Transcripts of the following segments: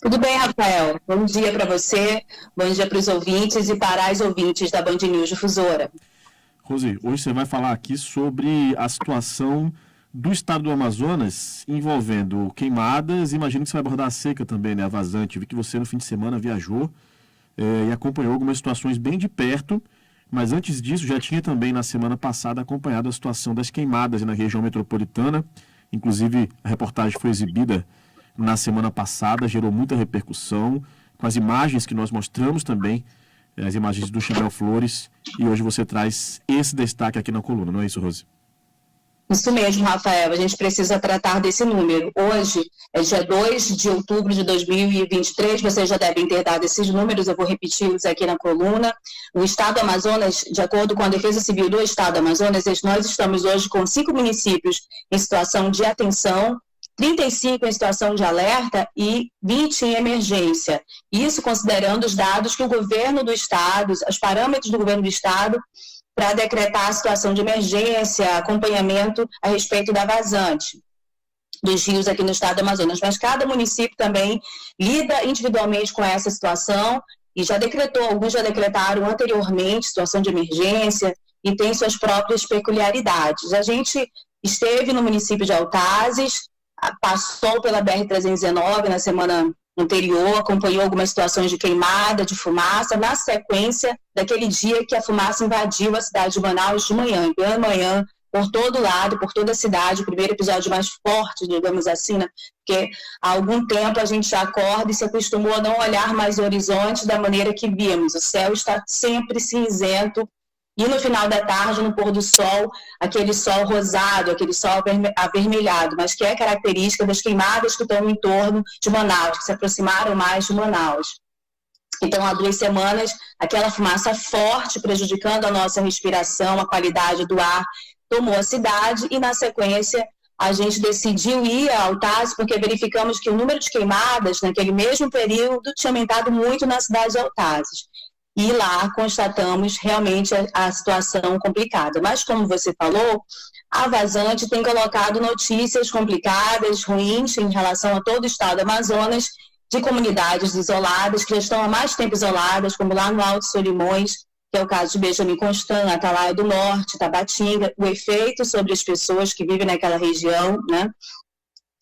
Tudo bem, Rafael? Bom dia para você, bom dia para os ouvintes e para as ouvintes da Band News Difusora. Rose, hoje você vai falar aqui sobre a situação do estado do Amazonas envolvendo queimadas. Imagino que você vai abordar a seca também, né? A vazante. Vi que você no fim de semana viajou e acompanhou algumas situações bem de perto. Mas antes disso, já tinha também na semana passada acompanhado a situação das queimadas na região metropolitana. Inclusive, a reportagem foi exibida na semana passada, gerou muita repercussão, com as imagens que nós mostramos também, as imagens do Chibel Flores, e hoje você traz esse destaque aqui na coluna, não é isso, Rose? Isso mesmo, Rafael, a gente precisa tratar desse número. Hoje é dia 2 de outubro de 2023, vocês já devem ter dado esses números, eu vou repeti-los aqui na coluna. O Estado do Amazonas, de acordo com a Defesa Civil do Estado do Amazonas, nós estamos hoje com 5 municípios em situação de atenção, 35 em situação de alerta e 20 em emergência. Isso considerando os dados que o governo do Estado, os parâmetros do governo do Estado, para decretar a situação de emergência, acompanhamento a respeito da vazante dos rios aqui no Estado do Amazonas. Mas cada município também lida individualmente com essa situação e já decretou, alguns já decretaram anteriormente situação de emergência e tem suas próprias peculiaridades. A gente esteve no município de Altazes, passou pela BR-319 na semana anterior, acompanhou algumas situações de queimada, de fumaça, na sequência daquele dia que a fumaça invadiu a cidade de Manaus de manhã, em plena manhã, por todo lado, por toda a cidade, o primeiro episódio mais forte, digamos assim, né? Porque há algum tempo a gente já acorda e se acostumou a não olhar mais o horizonte da maneira que víamos, o céu está sempre cinzento, e no final da tarde, no pôr do sol, aquele sol rosado, aquele sol avermelhado, mas que é característica das queimadas que estão em torno de Manaus, que se aproximaram mais de Manaus. Então, há 2 semanas, aquela fumaça forte, prejudicando a nossa respiração, a qualidade do ar, tomou a cidade e, na sequência, a gente decidiu ir a Altazes porque verificamos que o número de queimadas, naquele mesmo período, tinha aumentado muito na cidade de Altazes. E lá constatamos realmente a situação complicada. Mas, como você falou, a vazante tem colocado notícias complicadas, ruins, em relação a todo o estado do Amazonas, de comunidades isoladas, que já estão há mais tempo isoladas, como lá no Alto Solimões, que é o caso de Benjamin Constant, Atalaia do Norte, Tabatinga, o efeito sobre as pessoas que vivem naquela região, né?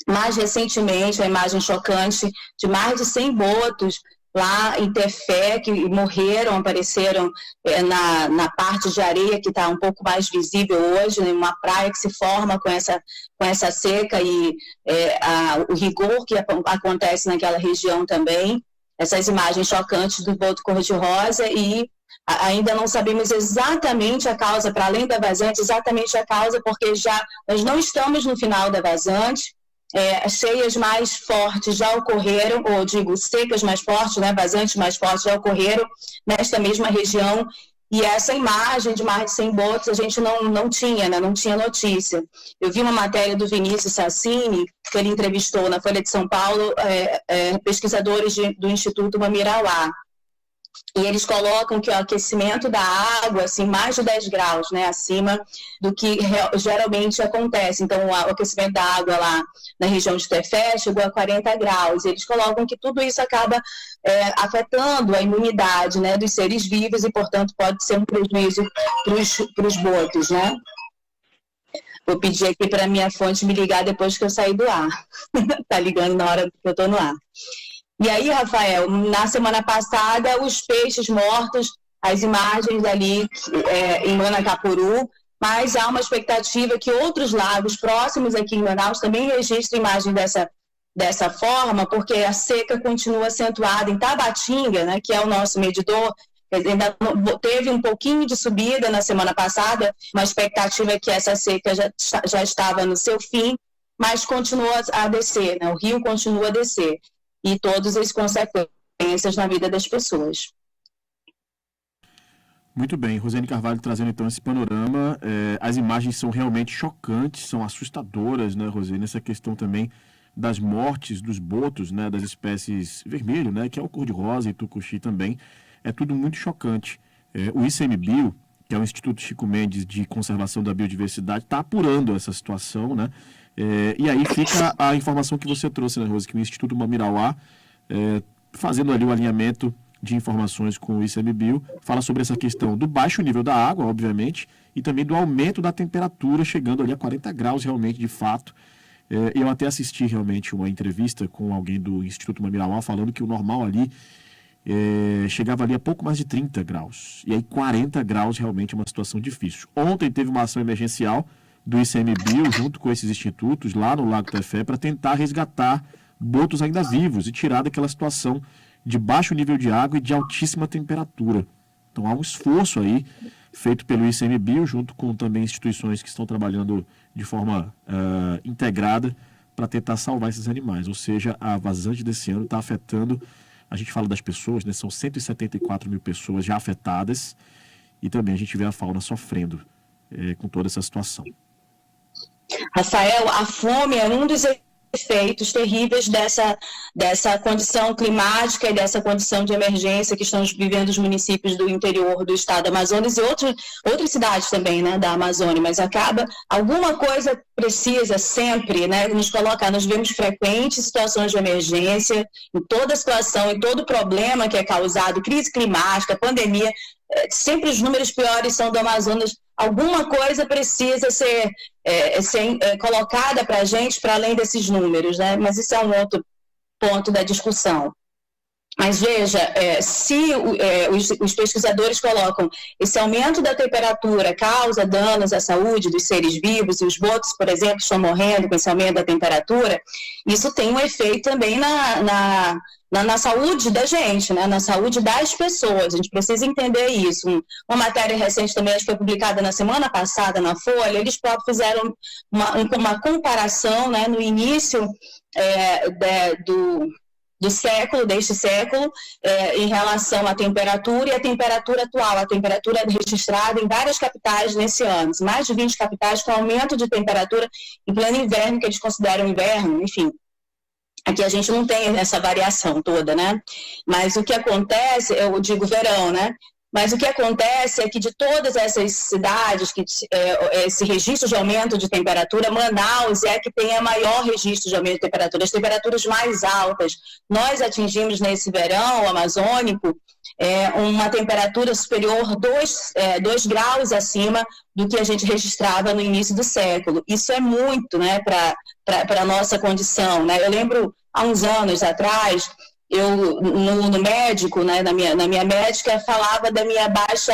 Mais recentemente, a imagem chocante de mais de 100 botos lá em Tefé, que morreram, apareceram na parte de areia que está um pouco mais visível hoje, né, uma praia que se forma com essa seca e o rigor que acontece naquela região também, essas imagens chocantes do boto cor-de-rosa e ainda não sabemos exatamente a causa, para além da vazante, exatamente a causa, porque nós não estamos no final da vazante, cheias mais fortes já ocorreram, ou digo, secas mais fortes, né, vazantes mais fortes já ocorreram nesta mesma região, e essa imagem de mais de 100 botos a gente não tinha, né, não tinha notícia. Eu vi uma matéria do Vinícius Sassini, que ele entrevistou na Folha de São Paulo, pesquisadores do Instituto Mamirauá, e eles colocam que o aquecimento da água, assim, mais de 10 graus, né, acima do que geralmente acontece. Então, o aquecimento da água lá na região de Tefé chegou a 40 graus. Eles colocam que tudo isso acaba afetando a imunidade, né, dos seres vivos e, portanto, pode ser um prejuízo para os botos, né. Vou pedir aqui para a minha fonte me ligar depois que eu sair do ar. Está ligando na hora que eu estou no ar. E aí, Rafael, na semana passada, os peixes mortos, as imagens ali em Manacapuru, mas há uma expectativa que outros lagos próximos aqui em Manaus também registrem imagem dessa forma, porque a seca continua acentuada em Tabatinga, né, que é o nosso medidor, ainda teve um pouquinho de subida na semana passada, uma expectativa é que essa seca já estava no seu fim, mas continua a descer, né, o rio continua a descer. E todas as consequências na vida das pessoas. Muito bem, Rosiane Carvalho trazendo então esse panorama. As imagens são realmente chocantes, são assustadoras, né, Rosiane? Essa questão também das mortes dos botos, né, das espécies vermelho, né, que é o cor-de-rosa e tucuxi também, é tudo muito chocante. O ICMBio, que é o Instituto Chico Mendes de Conservação da Biodiversidade, está apurando essa situação, né? E aí fica a informação que você trouxe, né, Rose, que o Instituto Mamirauá fazendo ali o alinhamento de informações com o ICMBio, fala sobre essa questão do baixo nível da água, obviamente, e também do aumento da temperatura, chegando ali a 40 graus realmente, de fato. Eu até assisti realmente uma entrevista com alguém do Instituto Mamirauá falando que o normal ali chegava ali a pouco mais de 30 graus. E aí 40 graus realmente é uma situação difícil. Ontem teve uma ação emergencial do ICMBio, junto com esses institutos, lá no Lago Tefé, para tentar resgatar botos ainda vivos e tirar daquela situação de baixo nível de água e de altíssima temperatura. Então há um esforço aí feito pelo ICMBio, junto com também instituições que estão trabalhando de forma integrada para tentar salvar esses animais. Ou seja, a vazante desse ano está afetando, a gente fala das pessoas, né? São 174 mil pessoas já afetadas, e também a gente vê a fauna sofrendo com toda essa situação. Rafael, a fome é um dos efeitos terríveis dessa condição climática e dessa condição de emergência que estão vivendo os municípios do interior do estado do Amazonas e outras cidades também, né, da Amazônia, mas alguma coisa precisa sempre, né, nós vemos frequentes situações de emergência, em toda situação, em todo problema que é causado, crise climática, pandemia, sempre os números piores são do Amazonas. Alguma coisa precisa ser colocada para a gente, para além desses números, né? Mas isso é um outro ponto da discussão. Mas veja, se os pesquisadores colocam esse aumento da temperatura causa danos à saúde dos seres vivos, e os botos, por exemplo, estão morrendo com esse aumento da temperatura, isso tem um efeito também na saúde da gente, né? Na saúde das pessoas. A gente precisa entender isso. Uma matéria recente também, acho que foi publicada na semana passada na Folha, eles próprios fizeram uma comparação, né, no início deste século, em relação à temperatura e à temperatura atual, a temperatura registrada em várias capitais nesse ano, mais de 20 capitais com aumento de temperatura em pleno inverno, que eles consideram inverno, enfim. Aqui a gente não tem essa variação toda, né? Mas o que acontece, eu digo verão, né? Mas o que acontece é que de todas essas cidades, esse registro de aumento de temperatura, Manaus é a que tem a maior registro de aumento de temperatura, as temperaturas mais altas. Nós atingimos nesse verão amazônico uma temperatura superior 2 graus acima do que a gente registrava no início do século. Isso é muito, né, para a nossa condição, né? Eu lembro, há uns anos atrás, eu no médico, né, na minha médica, falava da minha baixa,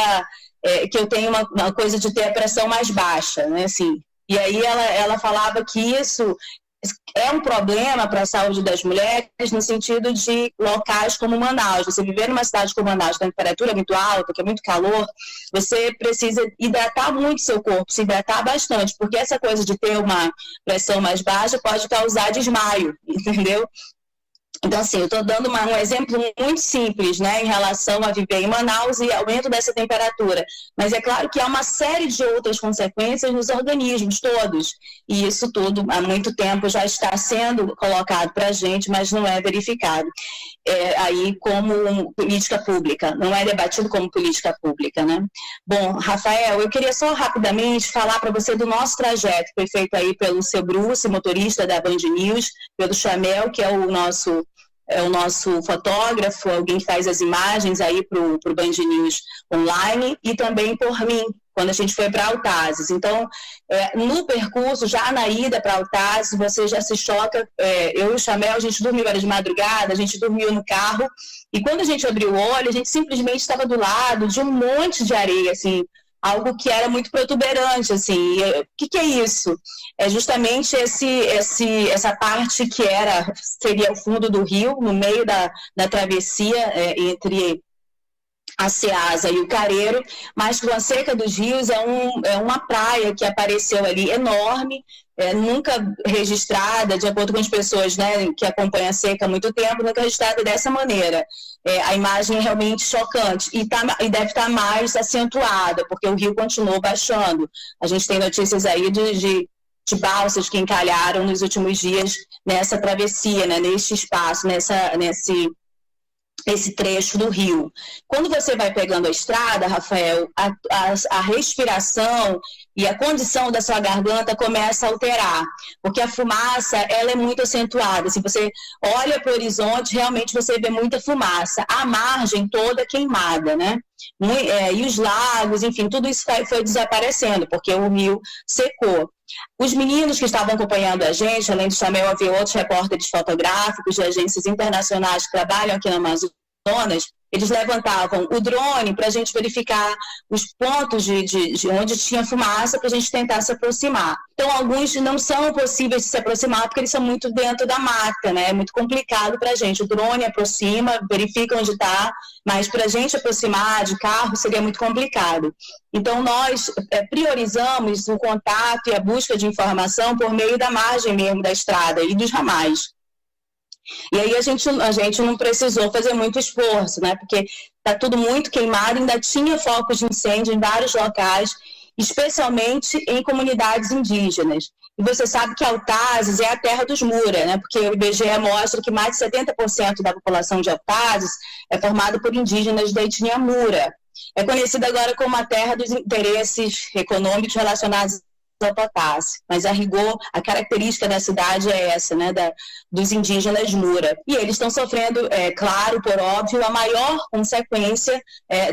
que eu tenho uma coisa de ter a pressão mais baixa, né, assim. E aí ela falava que isso é um problema para a saúde das mulheres no sentido de locais como Manaus. Você viver numa cidade como Manaus, com a temperatura muito alta, que é muito calor, você precisa hidratar muito seu corpo, se hidratar bastante, porque essa coisa de ter uma pressão mais baixa pode causar desmaio, entendeu? Então, assim, eu estou dando um exemplo muito simples, né, em relação a viver em Manaus e aumento dessa temperatura. Mas é claro que há uma série de outras consequências nos organismos todos. E isso tudo, há muito tempo, já está sendo colocado para a gente, mas não é verificado aí como política pública, não é debatido como política pública, né? Bom, Rafael, eu queria só rapidamente falar para você do nosso trajeto, que foi feito aí pelo seu Bruce, motorista da Band News, pelo Chamel, que é o nosso fotógrafo, alguém que faz as imagens aí para o Band News Online, e também por mim, quando a gente foi para Altazes. Então, no percurso, já na ida para Altazes, você já se choca, eu e o Chamel, a gente dormiu, era de madrugada, a gente dormiu no carro, e quando a gente abriu o olho, a gente simplesmente estava do lado de um monte de areia, assim, algo que era muito protuberante, assim. O que é isso? É justamente essa parte que seria o fundo do rio, no meio da travessia entre a Ceasa e o Careiro, mas com a seca dos rios é uma praia que apareceu ali enorme, nunca registrada, de acordo com as pessoas, né, que acompanham a seca há muito tempo, nunca registrada dessa maneira. A imagem é realmente chocante e deve estar mais acentuada, porque o rio continuou baixando. A gente tem notícias aí de balsas que encalharam nos últimos dias nessa travessia, né, neste espaço, esse trecho do rio. Quando você vai pegando a estrada, Rafael, a respiração e a condição da sua garganta começa a alterar, porque a fumaça, ela é muito acentuada. Se você olha para o horizonte, realmente você vê muita fumaça. A margem toda queimada, né? E os lagos, enfim, tudo isso foi desaparecendo, porque o rio secou. Os meninos que estavam acompanhando a gente, além de Samuel, havia outros repórteres fotográficos de agências internacionais que trabalham aqui na Amazonas, eles levantavam o drone para a gente verificar os pontos de onde tinha fumaça para a gente tentar se aproximar. Então, alguns não são possíveis de se aproximar porque eles são muito dentro da mata, né? É muito complicado para a gente. O drone aproxima, verifica onde está, mas para a gente aproximar de carro seria muito complicado. Então, nós priorizamos o contato e a busca de informação por meio da margem mesmo da estrada e dos ramais. E aí a gente não precisou fazer muito esforço, né? Porque está tudo muito queimado, ainda tinha focos de incêndio em vários locais, especialmente em comunidades indígenas. E você sabe que Altazes é a terra dos Mura, né? Porque o IBGE mostra que mais de 70% da população de Altazes é formada por indígenas da etnia Mura. É conhecida agora como a terra dos interesses econômicos relacionados ao potássio, mas a rigor, a característica da cidade é essa, né, dos indígenas Mura. E eles estão sofrendo, claro, por óbvio, a maior consequência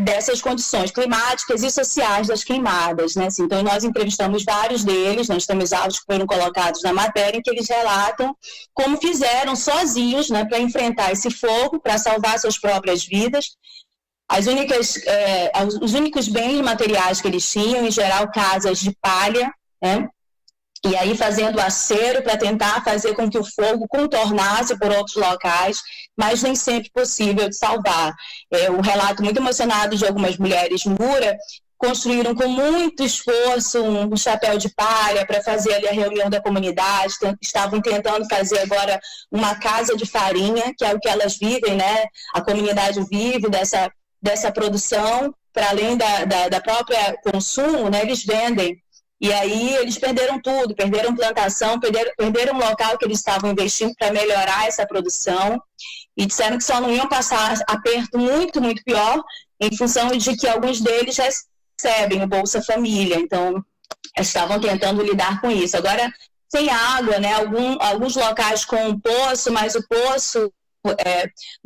dessas condições climáticas e sociais das queimadas, né? Assim, então, nós entrevistamos vários deles, nós temos áudios que foram colocados na matéria, em que eles relatam como fizeram sozinhos, né, para enfrentar esse fogo, para salvar suas próprias vidas. Os únicos bens materiais que eles tinham, em geral, casas de palha, né? E aí fazendo acero para tentar fazer com que o fogo contornasse por outros locais, mas nem sempre possível de salvar. Um relato muito emocionado de algumas mulheres Mura construíram com muito esforço um chapéu de palha para fazer ali a reunião da comunidade, estavam tentando fazer agora uma casa de farinha, que é o que elas vivem, né? A comunidade vive dessa produção, para além da própria consumo, né? Eles vendem. E aí eles perderam tudo, perderam plantação, perderam o local que eles estavam investindo para melhorar essa produção e disseram que só não iam passar aperto muito, muito pior em função de que alguns deles recebem o Bolsa Família, então estavam tentando lidar com isso. Agora, sem água, né, alguns locais com poço, mas o poço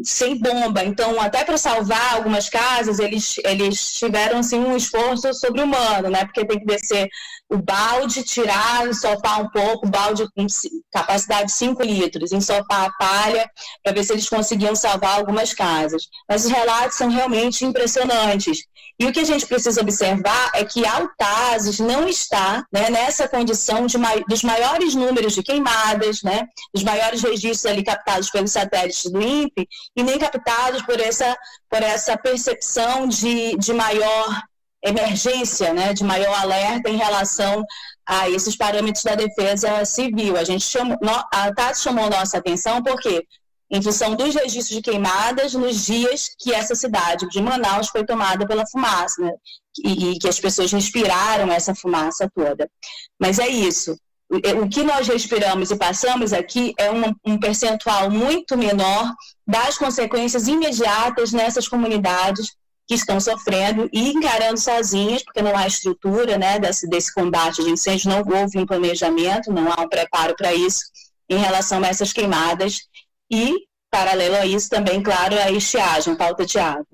sem bomba, então até para salvar algumas casas eles tiveram assim, um esforço sobre-humano, né? Porque tem que descer o balde, tirar, ensopar um pouco, o balde com capacidade de 5 litros, ensopar a palha para ver se eles conseguiam salvar algumas casas. Mas os relatos são realmente impressionantes. E o que a gente precisa observar é que Altazes não está, né, nessa condição dos maiores números de queimadas, né, dos maiores registros ali captados pelos satélites do INPE, e nem captados por essa percepção de maior emergência, né, de maior alerta em relação a esses parâmetros da defesa civil. A Altazes chamou nossa atenção porque em função dos registros de queimadas nos dias que essa cidade de Manaus foi tomada pela fumaça, né? E que as pessoas respiraram essa fumaça toda. Mas é isso. O que nós respiramos e passamos aqui é um percentual muito menor das consequências imediatas nessas comunidades que estão sofrendo e encarando sozinhas, porque não há estrutura, né, desse combate de incêndio, não houve um planejamento, não há um preparo para isso em relação a essas queimadas. E, paralelo a isso, também, claro, a estiagem, falta de água.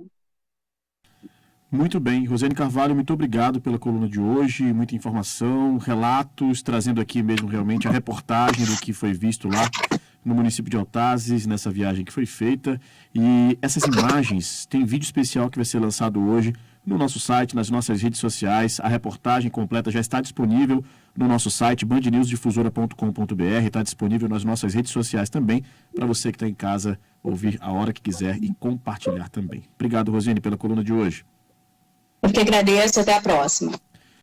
Muito bem. Rosiane Carvalho, muito obrigado pela coluna de hoje, muita informação, relatos, trazendo aqui mesmo realmente a reportagem do que foi visto lá no município de Altazes, nessa viagem que foi feita. E essas imagens, tem vídeo especial que vai ser lançado hoje no nosso site, nas nossas redes sociais. A reportagem completa já está disponível no nosso site, bandnewsdifusora.com.br, está disponível nas nossas redes sociais também, para você que está em casa ouvir a hora que quiser e compartilhar também. Obrigado, Rosiane, pela coluna de hoje. Eu que agradeço, até a próxima.